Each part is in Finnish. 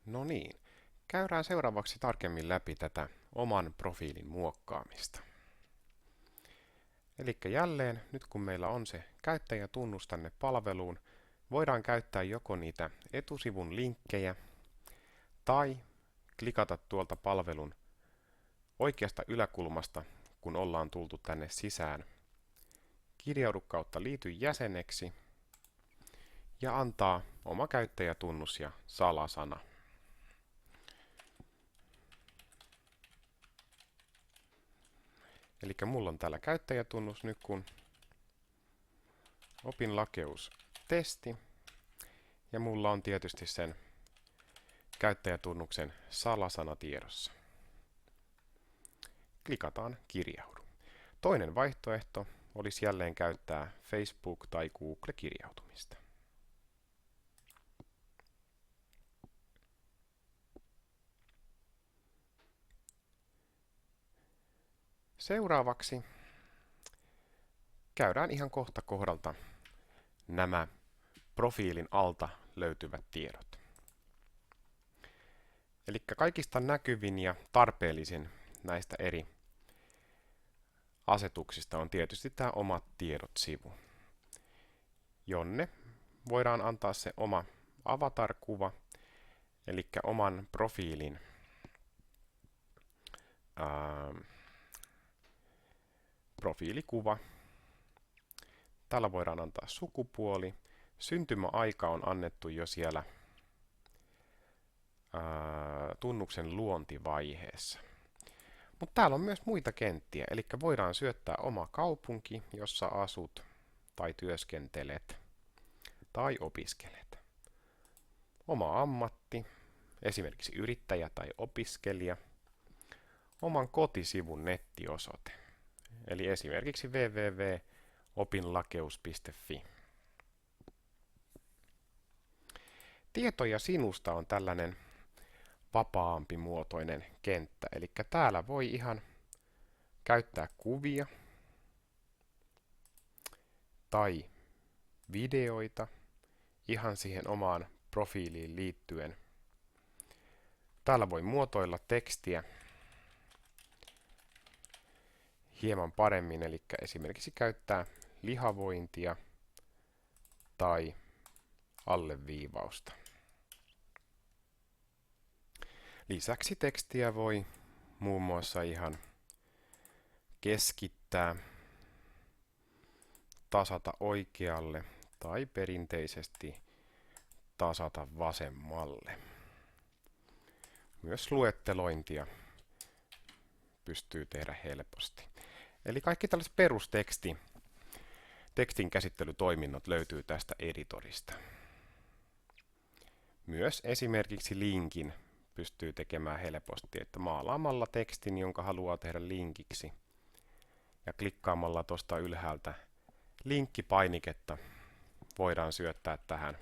No niin, käydään seuraavaksi tarkemmin läpi tätä oman profiilin muokkaamista. Eli jälleen, nyt kun meillä on se käyttäjätunnus tänne palveluun, voidaan käyttää joko niitä etusivun linkkejä tai klikata tuolta palvelun oikeasta yläkulmasta, kun ollaan tultu tänne sisään. Kirjaudu kautta liity jäseneksi ja antaa oma käyttäjätunnus ja salasana. Eli mulla on täällä käyttäjätunnus nyt kun opin lakeustesti ja mulla on tietysti sen käyttäjätunnuksen salasana tiedossa. Klikataan kirjaudu. Toinen vaihtoehto olisi jälleen käyttää Facebook- tai Google-kirjautumista. Seuraavaksi käydään ihan kohta kohdalta nämä profiilin alta löytyvät tiedot. Eli kaikista näkyvin ja tarpeellisin näistä eri asetuksista on tietysti tämä omat tiedot-sivu, jonne voidaan antaa se oma avatar-kuva, eli oman profiilin profiilikuva. Täällä voidaan antaa sukupuoli. Syntymäaika on annettu jo siellä tunnuksen luontivaiheessa. Mutta täällä on myös muita kenttiä, eli voidaan syöttää oma kaupunki, jossa asut tai työskentelet tai opiskelet. Oma ammatti, esimerkiksi yrittäjä tai opiskelija. Oman kotisivun nettiosoite, eli esimerkiksi www.opinlakeus.fi. Tietoja sinusta on tällainen vapaampi muotoinen kenttä, eli täällä voi ihan käyttää kuvia tai videoita ihan siihen omaan profiiliin liittyen. Täällä voi muotoilla tekstiä hieman paremmin, eli esimerkiksi käyttää lihavointia tai alleviivausta. Lisäksi tekstiä voi muun muassa ihan keskittää, tasata oikealle tai perinteisesti tasata vasemmalle. Myös luettelointia pystyy tehdä helposti. Eli kaikki tällaiset tekstin käsittelytoiminnot löytyy tästä editorista. Myös esimerkiksi linkin pystyy tekemään helposti, että maalaamalla tekstin, jonka haluaa tehdä linkiksi, ja klikkaamalla tuosta ylhäältä linkkipainiketta voidaan syöttää tähän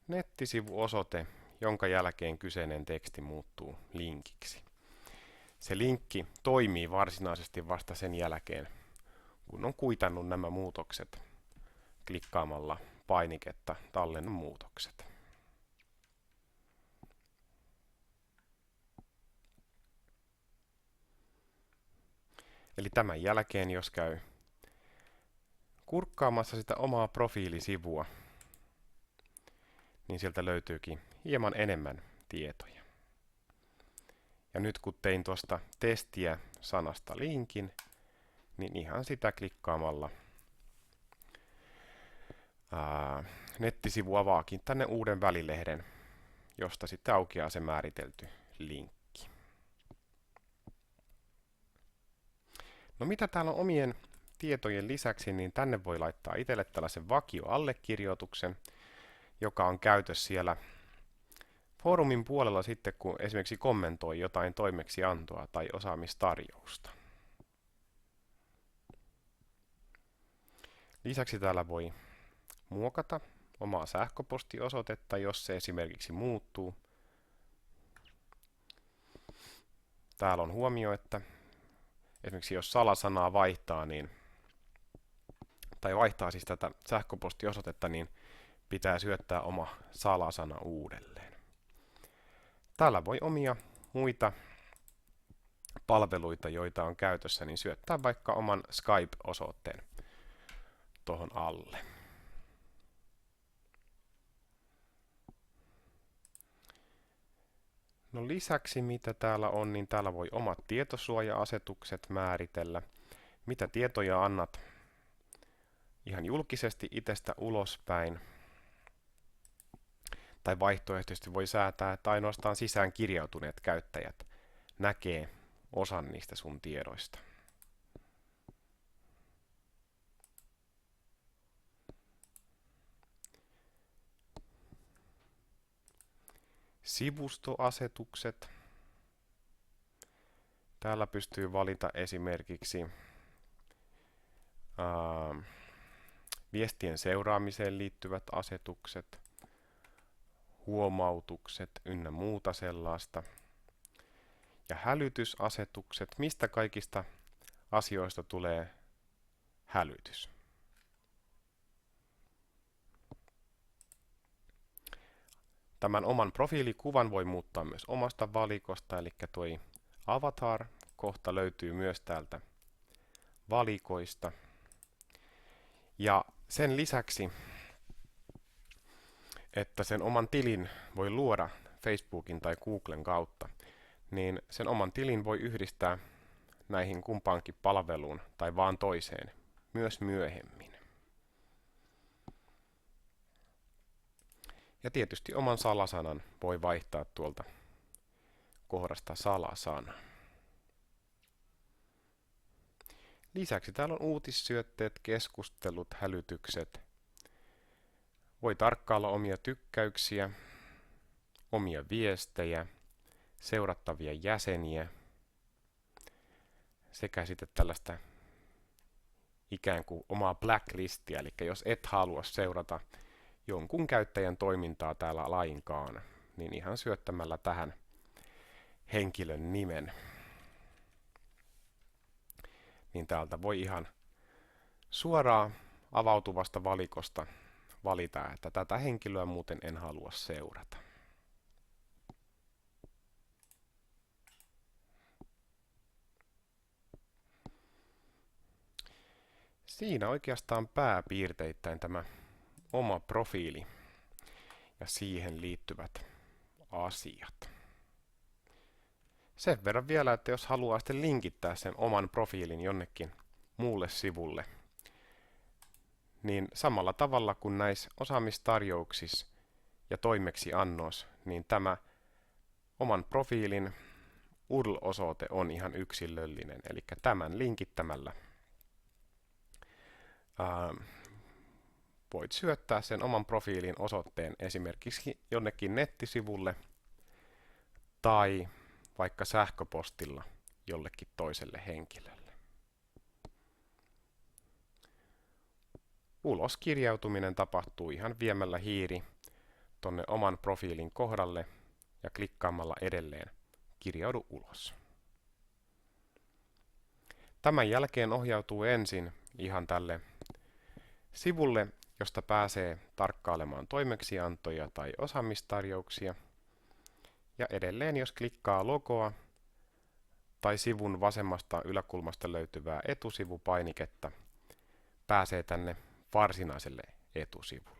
nettisivuosoite, jonka jälkeen kyseinen teksti muuttuu linkiksi. Se linkki toimii varsinaisesti vasta sen jälkeen, kun on kuitannut nämä muutokset klikkaamalla painiketta tallenna muutokset. Eli tämän jälkeen, jos käy kurkkaamassa sitä omaa profiilisivua, niin sieltä löytyykin hieman enemmän tietoja. Ja nyt kun tein tuosta testiä sanasta linkin, niin ihan sitä klikkaamalla nettisivu avaakin tänne uuden välilehden, josta sitten aukeaa se määritelty linkki. No mitä täällä on omien tietojen lisäksi, niin tänne voi laittaa itselle tällaisen vakioallekirjoituksen, joka on käytössä siellä foorumin puolella sitten, kun esimerkiksi kommentoi jotain toimeksiantoa tai osaamistarjousta. Lisäksi täällä voi muokata omaa sähköpostiosoitetta, jos se esimerkiksi muuttuu. Täällä on huomio, että esimerkiksi jos salasanaa vaihtaa, tai vaihtaa siis tätä sähköpostiosoitetta, niin pitää syöttää oma salasana uudelleen. Täällä voi omia muita palveluita, joita on käytössä, niin syöttää vaikka oman Skype-osoitteen tuohon alle. No lisäksi mitä täällä on, niin täällä voi omat tietosuoja-asetukset määritellä, mitä tietoja annat ihan julkisesti itsestä ulospäin. Tai vaihtoehtoisesti voi säätää, että ainoastaan sisään kirjautuneet käyttäjät näkee osan niistä sun tiedoista. Sivustoasetukset. Täällä pystyy valita esimerkiksi viestien seuraamiseen liittyvät asetukset, huomautukset ynnä muuta sellaista. Ja hälytysasetukset, mistä kaikista asioista tulee hälytys. Tämän oman profiilikuvan voi muuttaa myös omasta valikosta, eli tuo avatar-kohta löytyy myös täältä valikoista. Ja sen lisäksi, että sen oman tilin voi luoda Facebookin tai Googlen kautta, niin sen oman tilin voi yhdistää näihin kumpaankin palveluun tai vaan toiseen myös myöhemmin. Ja tietysti oman salasanan voi vaihtaa tuolta kohdasta salasana. Lisäksi täällä on uutissyötteet, keskustelut, hälytykset. Voi tarkkailla omia tykkäyksiä, omia viestejä, seurattavia jäseniä sekä sitten tällaista ikään kuin omaa blacklistia, eli jos et halua seurata jonkun käyttäjän toimintaa täällä lainkaan, niin ihan syöttämällä tähän henkilön nimen, niin täältä voi ihan suoraan avautuvasta valikosta valita, että tätä henkilöä muuten en halua seurata. Siinä oikeastaan pääpiirteittäin tämä oma profiili ja siihen liittyvät asiat. Sen verran vielä, että jos haluaa sitten linkittää sen oman profiilin jonnekin muulle sivulle, niin samalla tavalla kuin näissä osaamistarjouksissa ja toimeksiannoissa, niin tämä oman profiilin URL-osoite on ihan yksilöllinen, eli tämän linkittämällä voit syöttää sen oman profiilin osoitteen esimerkiksi jonnekin nettisivulle tai vaikka sähköpostilla jollekin toiselle henkilölle. Uloskirjautuminen tapahtuu ihan viemällä hiiri tonne oman profiilin kohdalle ja klikkaamalla edelleen kirjaudu ulos. Tämän jälkeen ohjautuu ensin ihan tälle sivulle, josta pääsee tarkkailemaan toimeksiantoja tai osaamistarjouksia. Ja edelleen jos klikkaa logoa tai sivun vasemmasta yläkulmasta löytyvää etusivupainiketta, pääsee tänne varsinaiselle etusivulle.